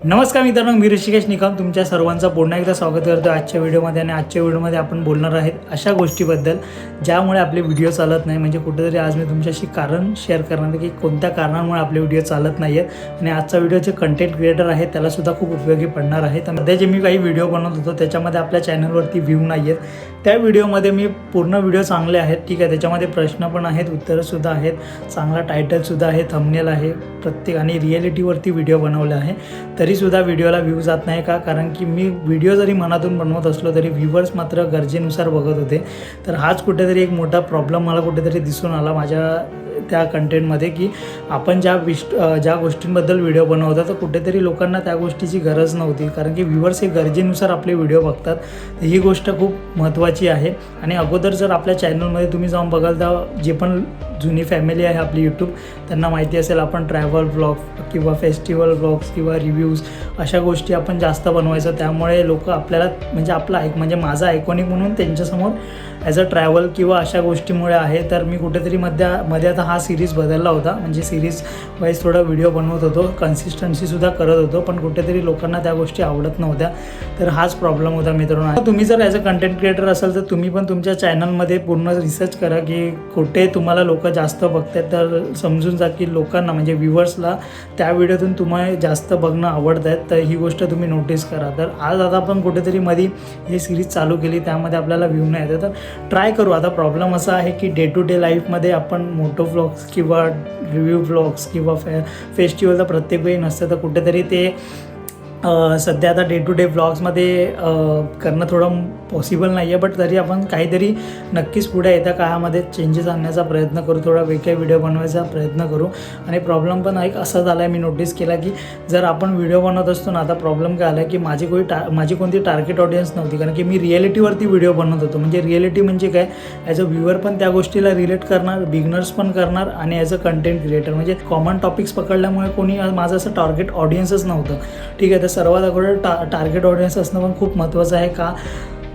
नमस्कार मित्रांनो, मी ऋषिकेश निकम तुमच्या सर्वांचं पुन्हा एकदा स्वागत करतो आजच्या व्हिडिओमध्ये. आणि आजच्या व्हिडिओमध्ये आपण बोलणार आहेत अशा गोष्टीबद्दल ज्यामुळे आपले व्हिडिओ चालत नाही. म्हणजे कुठेतरी आज मी तुमच्याशी कारण शेअर करणार आहे की कोणत्या कारणांमुळे आपले व्हिडिओ चालत नाही आहेत. आणि आजचा व्हिडिओ जे कंटेंट क्रिएटर आहे त्यालासुद्धा खूप उपयोगी पडणार आहे. तर सध्या जे मी काही व्हिडिओ बनवत होतो त्याच्यामध्ये आपल्या चॅनलवरती व्ह्यू नाही आहेत. त्या व्हिडिओमध्ये मी पूर्ण व्हिडिओ चांगले आहेत, ठीक आहे, त्याच्यामध्ये प्रश्न पण आहेत, उत्तरंसुद्धा आहेत, चांगला टायटलसुद्धा आहे, थंबनेल आहे, प्रत्येक आणि रिॲलिटीवरती व्हिडिओ बनवले आहे. तरीसुद्धा व्हिडिओला व्ह्यू जात नाही का? कारण की मी व्हिडिओ जरी मनातून बनवत असलो तरी व्ह्यूवर्स मात्र गरजेनुसार बघत होते. तर हाच कुठेतरी एक मोठा प्रॉब्लेम मला कुठेतरी दिसून आला माझ्या त्या कंटेंटमध्ये की आपण ज्या गोष्टींबद्दल व्हिडिओ बनवतो तर कुठेतरी लोकांना त्या गोष्टीची गरज नव्हती. कारण की व्ह्यूवर्स हे गरजेनुसार आपले व्हिडिओ बघतात. ही गोष्ट खूप महत्त्वाची आहे. आणि अगोदर जर आपल्या चॅनलमध्ये तुम्ही जाऊन बघाल तर जे पण जुनी फॅमिली आहे आपली यूट्यूब त्यांना माहिती असेल आपण ट्रॅव्हल ब्लॉग किंवा फेस्टिवल ब्लॉग्स किंवा रिव्ह्यूज अशा गोष्टी आपण जास्त बनवायचं. त्यामुळे लोक आपल्याला म्हणजे माझा आयकॉनिक म्हणून त्यांच्यासमोर ॲज अ ट्रॅव्हल किंवा अशा गोष्टीमुळे आहे. तर मी कुठेतरी मध्ये आता हा सिरीज बदलला होता. म्हणजे सिरीज वाईज थोडा व्हिडिओ बनवत होतो, कन्सिस्टन्सीसुद्धा करत होतो, पण कुठेतरी लोकांना त्या गोष्टी आवडत नव्हत्या. तर हाच प्रॉब्लेम होता मित्रांनो. तुम्ही जर ॲज अ कंटेंट क्रिएटर असाल तर तुम्ही पण तुमच्या चॅनलमध्ये पूर्ण रिसर्च करा की कुठे तुम्हाला लोक जास्त बघतात. तर समजून जा की लोकांना म्हणजे व्ह्यूवर्सला त्या व्हिडिओतून तुम्हाला जास्त बघणं आवडत आहेत. तर ही गोष्ट तुम्ही नोटीस करा. तर आज आता आपण कुठेतरी मध्ये ही सिरीज चालू केली, त्यामध्ये आपल्याला व्ह्यू नाही येतं. तर ट्राय करू. आता प्रॉब्लेम असा आहे की डे टू डे लाईफमध्ये आपण मोटो व्लॉग्स किंवा रिव्ह्यू व्लॉग्स किंवा फेस्टिवल तर प्रत्येक वेळी नसतं. तर कुठेतरी ते सध्या आता डे टू डे व्लॉग्समध्ये करणं थोडं पॉसिबल नाही आहे. बट तरी आपण काहीतरी नक्कीच पुढे येत्या काळामध्ये चेंजेस आणण्याचा प्रयत्न करू, थोडा वेगळे व्हिडिओ बनवायचा प्रयत्न करू. आणि प्रॉब्लेम पण एक असा झाला आहे, मी नोटीस केला की जर आपण व्हिडिओ बनवत असतो ना, आता प्रॉब्लेम काय आला की माझी कोणती टार्गेट ऑडियन्स नव्हती. कारण की मी रिॲलिटीवरती व्हिडिओ बनवत होतो. म्हणजे रिॲलिटी म्हणजे काय, ॲज अ व्ह्यूअर पण त्या गोष्टीला रिलेट करणार, बिगनर्स पण करणार आणि ॲज अ कंटेंट क्रिएटर म्हणजे कॉमन टॉपिक्स पकडल्यामुळे कोणी माझं असं टार्गेट ऑडियन्सच नव्हतं, ठीक आहे. तर सर्वात अगोदर टार्गेट ऑडियन्स असणं पण खूप महत्त्वाचं आहे का,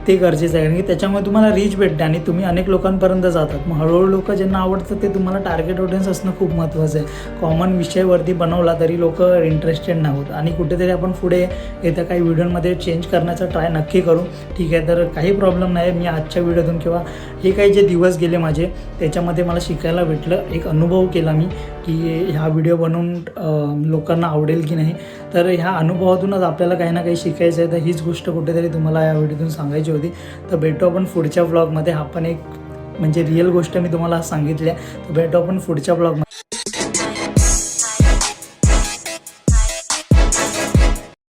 ते गरजेचं आहे. कारण की त्याच्यामुळे तुम्हाला रीच भेटते आणि तुम्ही अनेक लोकांपर्यंत जातात. मग हळूहळू लोक ज्यांना आवडतं ते तुम्हाला टार्गेट ऑडियन्स असणं खूप महत्त्वाचं आहे. कॉमन विषयावरती बनवला तरी लोक इंटरेस्टेड नाही होत. आणि कुठेतरी आपण पुढे येत्या काही व्हिडिओमध्ये चेंज करण्याचा ट्राय नक्की करू, ठीक आहे. तर काही प्रॉब्लेम नाही. मी आजच्या व्हिडिओतून किंवा हे काही जे दिवस गेले माझे त्याच्यामध्ये मला शिकायला भेटलं, एक अनुभव केला मी की ह्या व्हिडिओ बनवून लोकांना आवडेल की नाही. तर ह्या अनुभवातूनच आपल्याला काही ना काही शिकायचं आहे. तर हीच गोष्ट कुठेतरी तुम्हाला या व्हिडिओतून सांगायची होती. तर भेटू आपण पुढच्या व्लॉगमध्ये. हा पण एक म्हणजे रिअल गोष्ट मी तुम्हाला सांगितली आहे. तर भेटू आपण पुढच्या व्लॉगमध्ये.